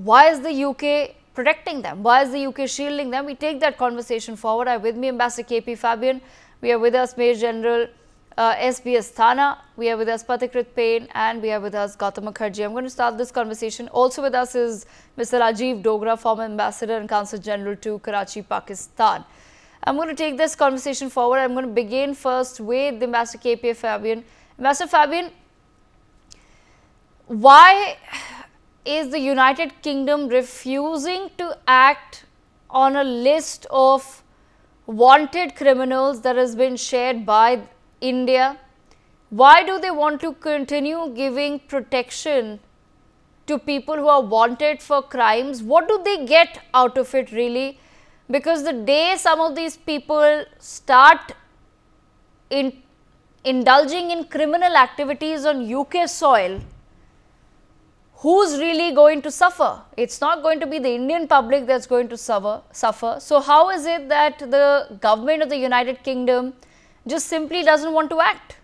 why is the UK protecting them? Why is the UK shielding them? We take that conversation forward. I have with me Ambassador KP Fabian. We are with us Major General SBS Thana. We are with us Pathikrit Payne, and we are with us Gautam Mukherjee. I'm going to start this conversation. Also with us is Mr. Rajiv Dogra, former Ambassador and Consul General to Karachi, Pakistan. I'm going to take this conversation forward. I'm going to begin first with Ambassador KP Fabian. Ambassador Fabian, why is the United Kingdom refusing to act on a list of wanted criminals that has been shared by India? Why do they want to continue giving protection to people who are wanted for crimes? What do they get out of it really? Because the day some of these people start indulging in criminal activities on UK soil, who's really going to suffer? It's not going to be the Indian public that's going to suffer. So how is it that the government of the United Kingdom just simply doesn't want to act?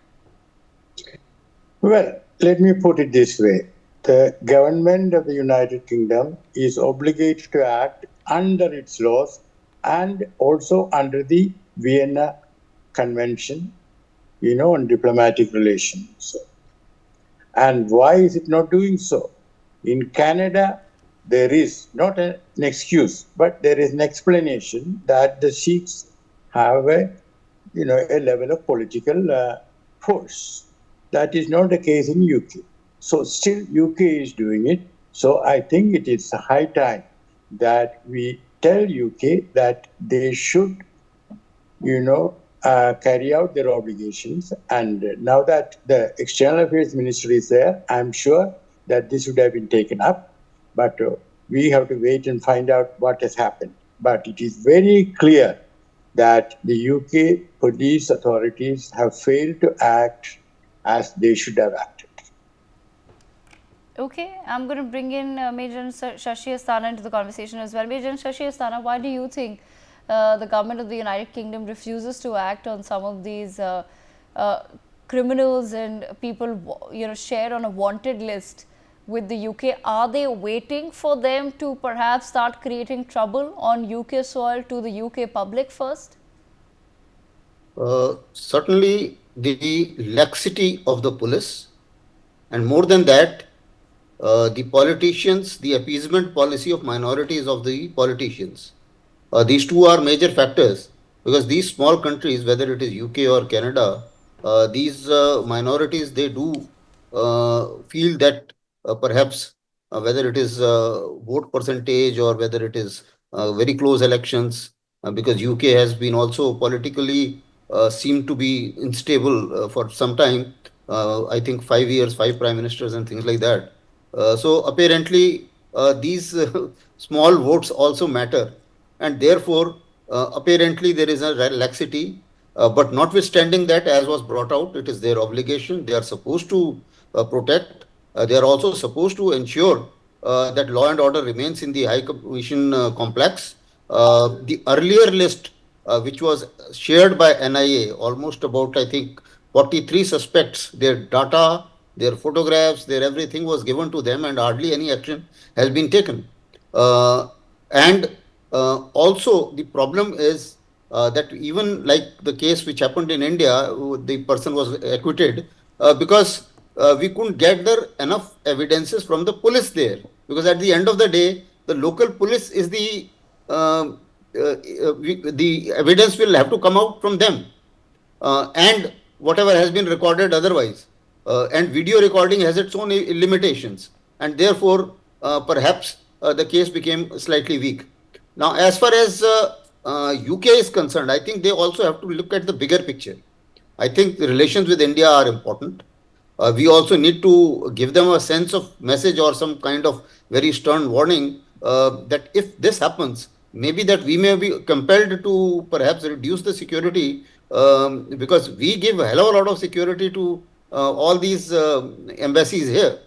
Well, let me put it this way. The government of the United Kingdom is obligated to act under its laws and also under the Vienna Convention, on diplomatic relations. And why is it not doing so? In Canada, there is not an excuse, but there is an explanation that the Sikhs have a level of political force. That is not the case in UK. So still UK is doing it. So I think it is high time that we tell UK that they should, carry out their obligations. And now that the External Affairs Ministry is there, I'm sure that this would have been taken up. But we have to wait and find out what has happened. But it is very clear that the UK police authorities have failed to act as they should have acted. Okay, I'm going to bring in Major Shashi Asthana into the conversation as well. Major Shashi Asthana, why do you think the government of the United Kingdom refuses to act on some of these criminals and people, shared on a wanted list with the UK? Are they waiting for them to perhaps start creating trouble on UK soil to the UK public first? Certainly the laxity of the police, and more than that, the politicians, the appeasement policy of minorities of the politicians. These two are major factors, because these small countries, whether it is UK or Canada, these minorities, they do feel that perhaps whether it is vote percentage or whether it is very close elections, because UK has been also politically seemed to be unstable for some time. I think 5 years, 5 prime ministers and things like that. So apparently these small votes also matter, and therefore apparently there is a laxity. But notwithstanding that, as was brought out, it is their obligation. They are supposed to protect. They are also supposed to ensure that law and order remains in the High Commission complex. The earlier list, which was shared by NIA, almost about, I think, 43 suspects, their data, their photographs, their everything was given to them, and hardly any action has been taken. Also, the problem is that even like the case which happened in India, the person was acquitted because we couldn't gather enough evidences from the police there. Because at the end of the day, the local police is the evidence will have to come out from them, and whatever has been recorded otherwise. And video recording has its own limitations, and therefore perhaps the case became slightly weak. Now, as far as UK is concerned, I think they also have to look at the bigger picture. I think the relations with India are important. We also need to give them a sense of message or some kind of very stern warning that if this happens, maybe that we may be compelled to perhaps reduce the security, because we give a hell of a lot of security to all these embassies here.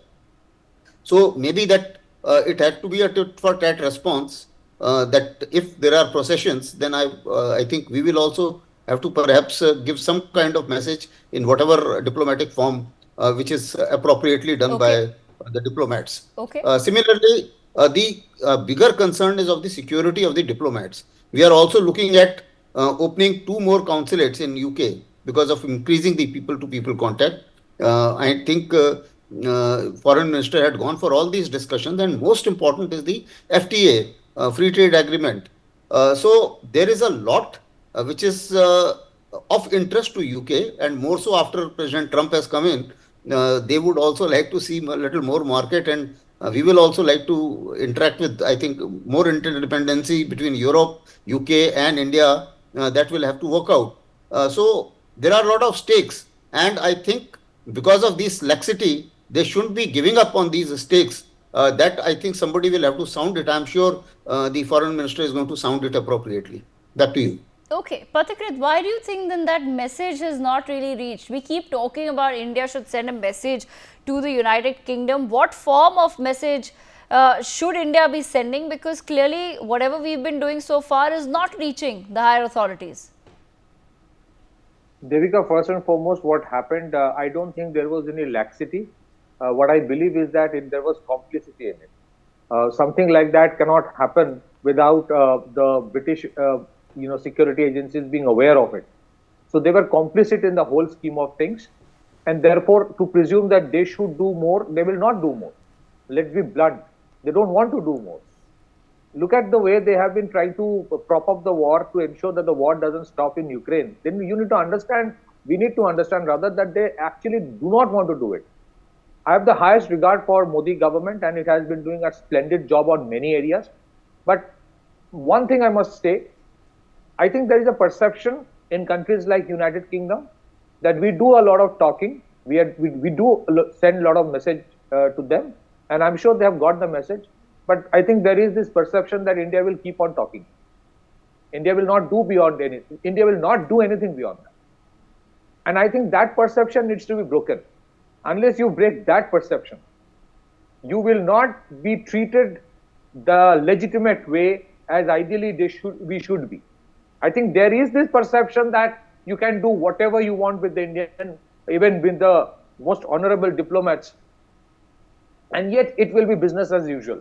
So maybe that it had to be a tit for tat response, that if there are processions, then I think we will also have to perhaps give some kind of message in whatever diplomatic form which is appropriately done by the diplomats. Okay. Similarly, The bigger concern is of the security of the diplomats. We are also looking at opening 2 more consulates in UK because of increasing the people-to-people contact. I think foreign minister had gone for all these discussions, and most important is the FTA, free trade agreement. So there is a lot which is of interest to UK, and more so after President Trump has come in. They would also like to see a little more market, and we will also like to interact with, I think, more interdependency between Europe, UK, and India. That will have to work out. So there are a lot of stakes, and I think because of this laxity, they shouldn't be giving up on these stakes. That I think somebody will have to sound it. I'm sure the foreign minister is going to sound it appropriately. Back to you. Okay, Pathikrit, why do you think then that message has not really reached? We keep talking about India should send a message to the United Kingdom. What form of message should India be sending? Because clearly whatever we've been doing so far is not reaching the higher authorities. Devika, first and foremost, what happened, I don't think there was any laxity. What I believe is that there was complicity in it. Something like that cannot happen without the British security agencies being aware of it. So they were complicit in the whole scheme of things, and therefore to presume that they should do more, they will not do more. Let's be blunt. They don't want to do more. Look at the way they have been trying to prop up the war to ensure that the war doesn't stop in Ukraine. Then you need to understand, we need to understand rather that they actually do not want to do it. I have the highest regard for Modi government, and it has been doing a splendid job on many areas. But one thing I must say, I think there is a perception in countries like United Kingdom that we do a lot of talking. We do send a lot of message to them, and I'm sure they have got the message. But I think there is this perception that India will keep on talking. India will not do beyond anything. India will not do anything beyond that. And I think that perception needs to be broken. Unless you break that perception, you will not be treated the legitimate way as ideally we should be. I think there is this perception that you can do whatever you want with the Indian, even with the most honorable diplomats, and yet it will be business as usual.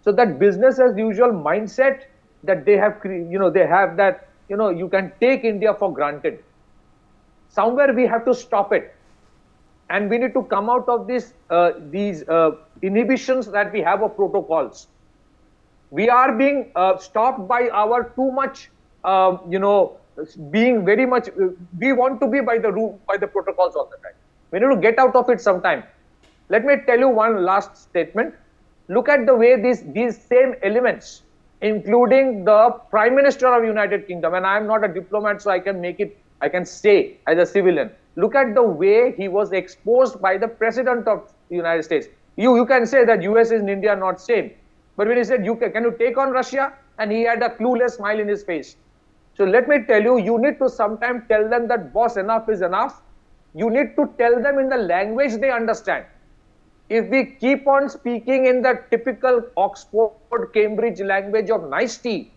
So that business as usual mindset that they have, they have that, you can take India for granted. Somewhere we have to stop it. And we need to come out of these inhibitions that we have of protocols. We are being stopped by our too much, being very much, we want to be by the rule, by the protocols all the time. We need to get out of it sometime. Let me tell you one last statement. Look at the way these same elements, including the Prime Minister of United Kingdom, and I am not a diplomat, so I can say as a civilian, look at the way he was exposed by the President of the United States. You can say that US and India are not same, but when he said, can you take on Russia? And he had a clueless smile in his face. So let me tell you, you need to sometimes tell them that, boss, enough is enough. You need to tell them in the language they understand. If we keep on speaking in the typical Oxford, Cambridge language of nicety,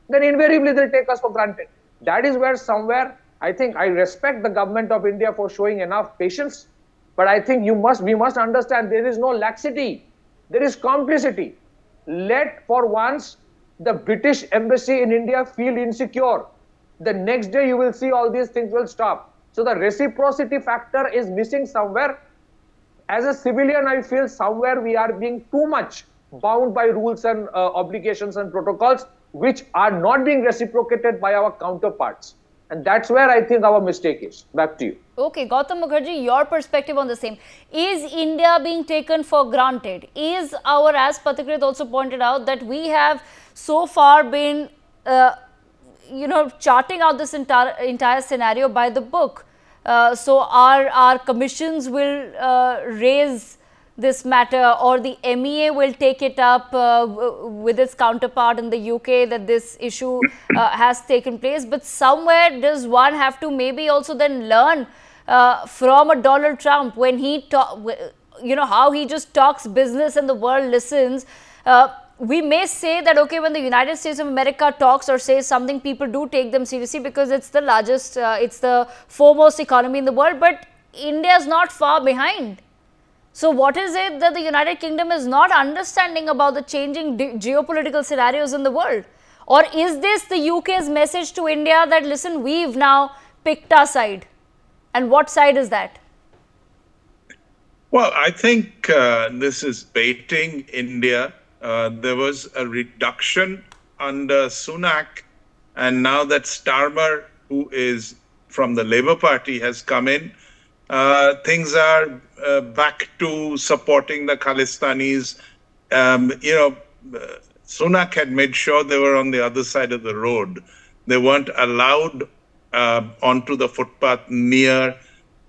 then invariably they'll take us for granted. That is where somewhere I think I respect the government of India for showing enough patience, but I think we must understand there is no laxity, there is complicity. Let for once the British embassy in India feel insecure. The next day you will see all these things will stop. So the reciprocity factor is missing somewhere. As a civilian, I feel somewhere we are being too much bound by rules and obligations and protocols, which are not being reciprocated by our counterparts. And that's where I think our mistake is. Back to you. Okay, Gautam Mukherjee, your perspective on the same. Is India being taken for granted? Is as Pathikrit also pointed out, that we have so far been, charting out this entire scenario by the book. So our commissions will raise this matter, or the MEA will take it up with its counterpart in the UK that this issue has taken place. But somewhere does one have to maybe also then learn from a Donald Trump when he how he just talks business and the world listens. We may say that, okay, when the United States of America talks or says something, people do take them seriously because it's the largest, it's the foremost economy in the world, but India is not far behind. So what is it that the United Kingdom is not understanding about the changing geopolitical scenarios in the world? Or is this the UK's message to India that, listen, we've now picked our side? And what side is that? Well, I think this is baiting India. There was a reduction under Sunak, and now that Starmer, who is from the Labour Party, has come in, things are back to supporting the Khalistanis. Sunak had made sure they were on the other side of the road. They weren't allowed onto the footpath near,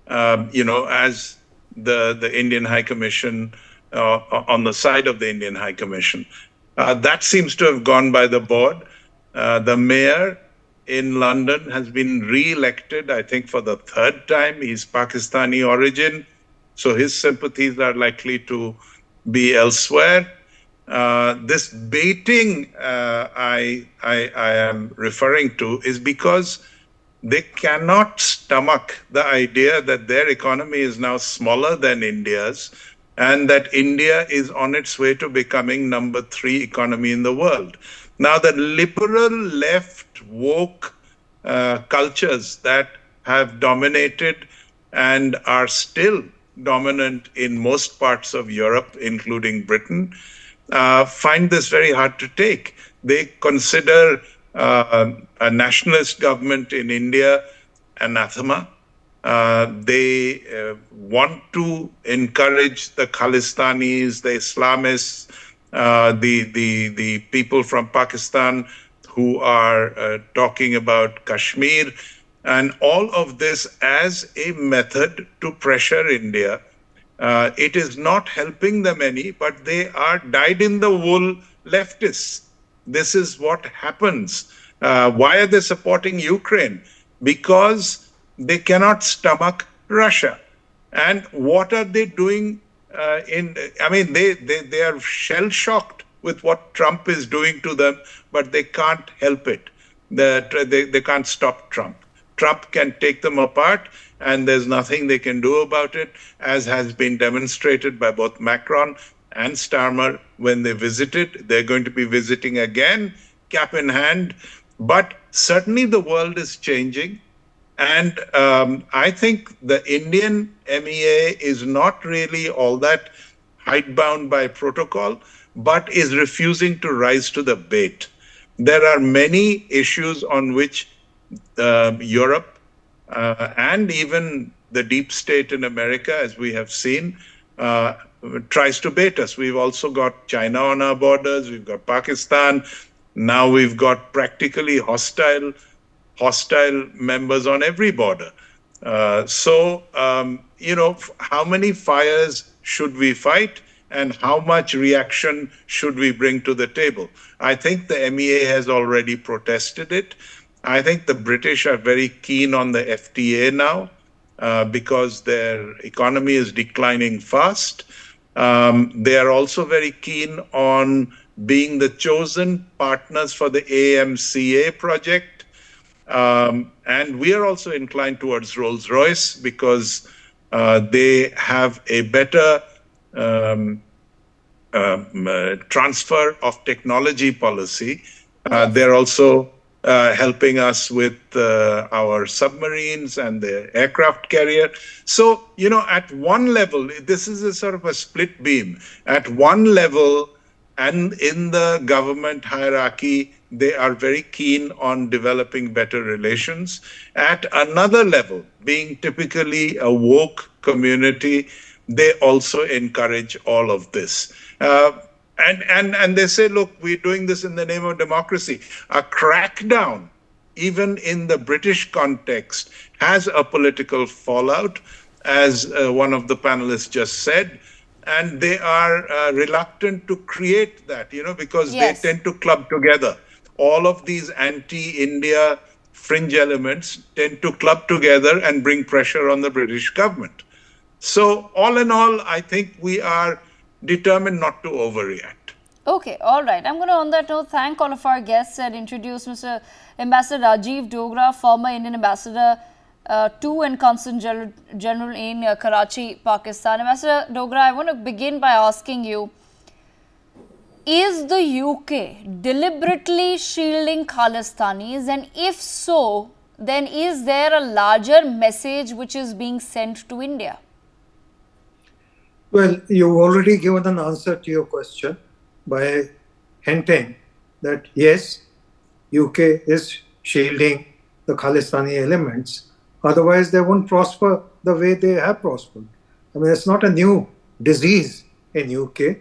as the Indian High Commission, on the side of the Indian High Commission. That seems to have gone by the board. The mayor in London has been re-elected, I think, for the third time. He's Pakistani origin, so his sympathies are likely to be elsewhere. This baiting I am referring to is because they cannot stomach the idea that their economy is now smaller than India's and that India is on its way to becoming number 3 economy in the world. Now, the liberal left woke cultures that have dominated and are still dominant in most parts of Europe, including Britain, find this very hard to take. They consider a nationalist government in India anathema. They want to encourage the Khalistanis, the Islamists, the people from Pakistan who are talking about Kashmir, and all of this as a method to pressure India. It is not helping them any, but they are dyed-in-the-wool leftists. This is what happens. Why are they supporting Ukraine? Because they cannot stomach Russia. And what are they doing? They are shell-shocked with what Trump is doing to them, but they can't help it. They can't stop Trump. Trump can take them apart, and there's nothing they can do about it, as has been demonstrated by both Macron and Starmer when they visited. They're going to be visiting again, cap in hand. But certainly the world is changing. And I think the Indian MEA is not really all that hidebound by protocol, but is refusing to rise to the bait. There are many issues on which Europe and even the deep state in America, as we have seen, tries to bait us. We've also got China on our borders. We've got Pakistan. Now we've got practically hostile members on every border. How many fires should we fight, and how much reaction should we bring to the table? I think the MEA has already protested it. I think the British are very keen on the FTA now because their economy is declining fast. They are also very keen on being the chosen partners for the AMCA project. And we are also inclined towards Rolls-Royce because they have a better transfer of technology policy. They're also helping us with our submarines and the aircraft carrier. So, at one level, this is a sort of a split beam. At one level, and in the government hierarchy, they are very keen on developing better relations. At another level, being typically a woke community, they also encourage all of this. And they say, look, we're doing this in the name of democracy. A crackdown, even in the British context, has a political fallout, as one of the panelists just said. And they are reluctant to create that, because Yes. they tend to club together. All of these anti-India fringe elements tend to club together and bring pressure on the British government. So all in all, I think we are determined not to overreact. Okay, all right. I'm going to, on that note, thank all of our guests and introduce Mr. Ambassador Rajiv Dogra, former Indian ambassador to and Constant General in Karachi, Pakistan. Ambassador Dogra, I want to begin by asking you, is the UK deliberately shielding Khalistanis, and if so, then is there a larger message which is being sent to India? Well, you've already given an answer to your question by hinting that yes, UK is shielding the Khalistani elements. Otherwise, they won't prosper the way they have prospered. I mean, it's not a new disease in UK.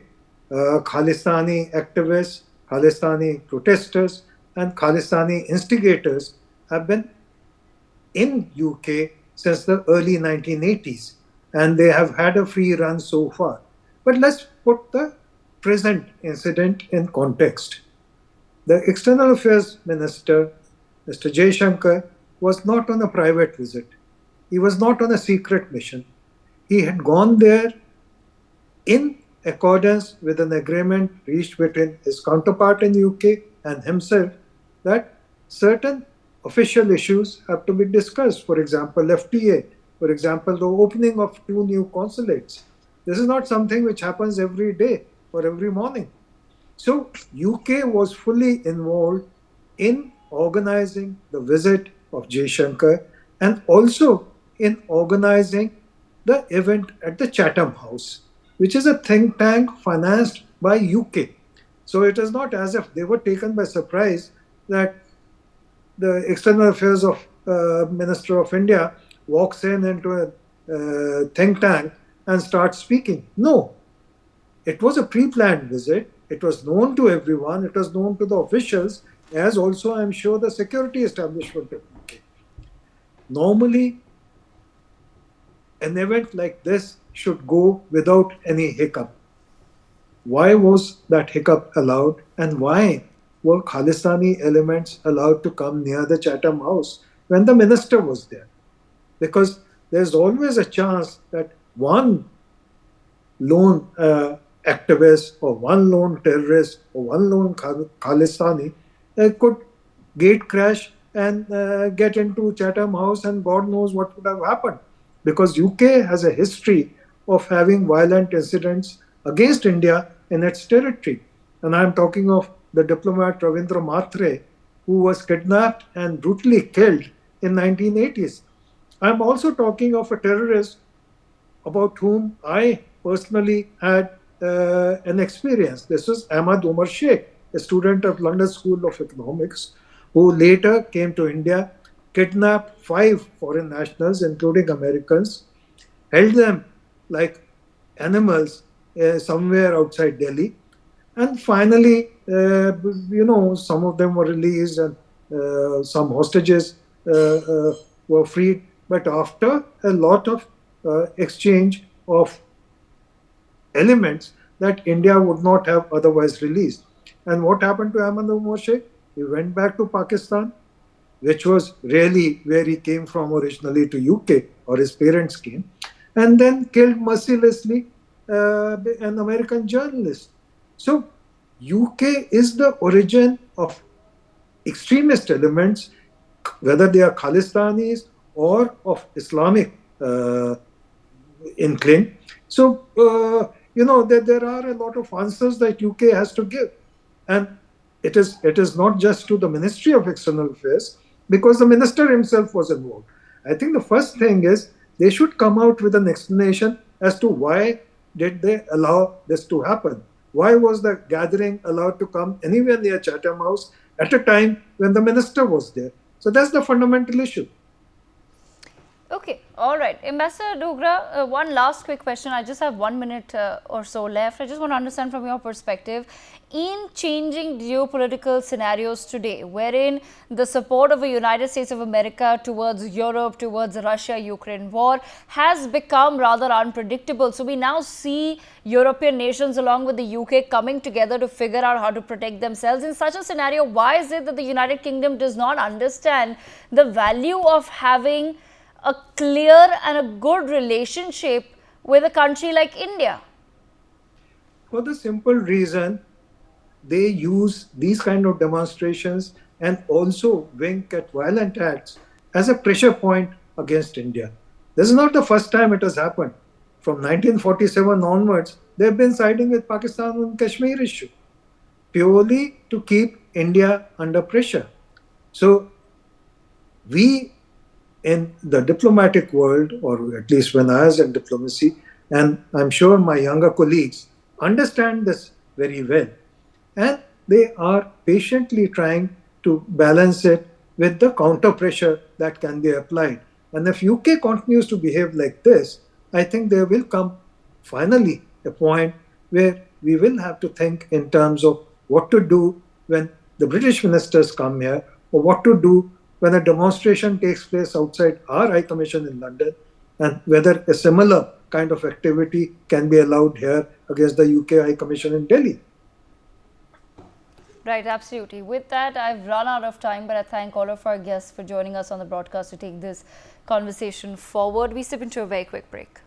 Khalistani activists, Khalistani protesters, and Khalistani instigators have been in UK since the early 1980s, and they have had a free run so far. But let's put the present incident in context. The External Affairs Minister, Mr. Jaishankar, was not on a private visit. He was not on a secret mission. He had gone there in accordance with an agreement reached between his counterpart in UK and himself that certain official issues have to be discussed. For example, FTA, for example, the opening of 2 new consulates. This is not something which happens every day or every morning. So UK was fully involved in organizing the visit of Jaishankar and also in organizing the event at the Chatham House, which is a think tank financed by UK. So it is not as if they were taken by surprise that the External Affairs of Minister of India walks into a think tank and starts speaking. No, it was a pre-planned visit. It was known to everyone. It was known to the officials, as also I'm sure the security establishment of UK. Normally, an event like this should go without any hiccup. Why was that hiccup allowed, and why were Khalistani elements allowed to come near the Chatham House when the minister was there? Because there's always a chance that one lone activist or one lone terrorist or one lone Khalistani could gate crash and get into Chatham House, and God knows what would have happened. Because UK has a history of having violent incidents against India in its territory. And I'm talking of the diplomat Ravindra Matre, who was kidnapped and brutally killed in 1980s. I'm also talking of a terrorist about whom I personally had an experience. This was Ahmad Umar Sheikh, a student of London School of Economics, who later came to India, kidnapped 5 foreign nationals, including Americans, held them like animals somewhere outside Delhi, and finally, some of them were released and some hostages were freed. But after a lot of exchange of elements that India would not have otherwise released. And what happened to Ahmad Umar Sheikh? He went back to Pakistan, which was really where he came from originally, to UK, or his parents came, and then killed mercilessly an American journalist. So UK is the origin of extremist elements, whether they are Khalistanis or of Islamic inkling. So, there are a lot of answers that UK has to give. And it is not just to the Ministry of External Affairs, because the minister himself was involved. I think the first thing is they should come out with an explanation as to why did they allow this to happen. Why was the gathering allowed to come anywhere near Chatham House at a time when the minister was there? So that's the fundamental issue. Okay, all right. Ambassador Dogra, one last quick question. I just have 1 minute or so left. I just want to understand from your perspective, in changing geopolitical scenarios today, wherein the support of the United States of America towards Europe, towards the Russia-Ukraine war has become rather unpredictable. So we now see European nations along with the UK coming together to figure out how to protect themselves. In such a scenario, why is it that the United Kingdom does not understand the value of having a clear and a good relationship with a country like India? For the simple reason, they use these kind of demonstrations and also wink at violent acts as a pressure point against India. This is not the first time it has happened. From 1947 onwards, they've been siding with Pakistan on Kashmir issue, purely to keep India under pressure. So we in the diplomatic world, or at least when I was in diplomacy, and I'm sure my younger colleagues understand this very well, and they are patiently trying to balance it with the counter pressure that can be applied. And if UK continues to behave like this, I think there will come finally a point where we will have to think in terms of what to do when the British ministers come here, or what to do when a demonstration takes place outside our High Commission in London, and whether a similar kind of activity can be allowed here against the UK High Commission in Delhi. Right, absolutely. With that, I've run out of time, but I thank all of our guests for joining us on the broadcast to take this conversation forward. We step into a very quick break.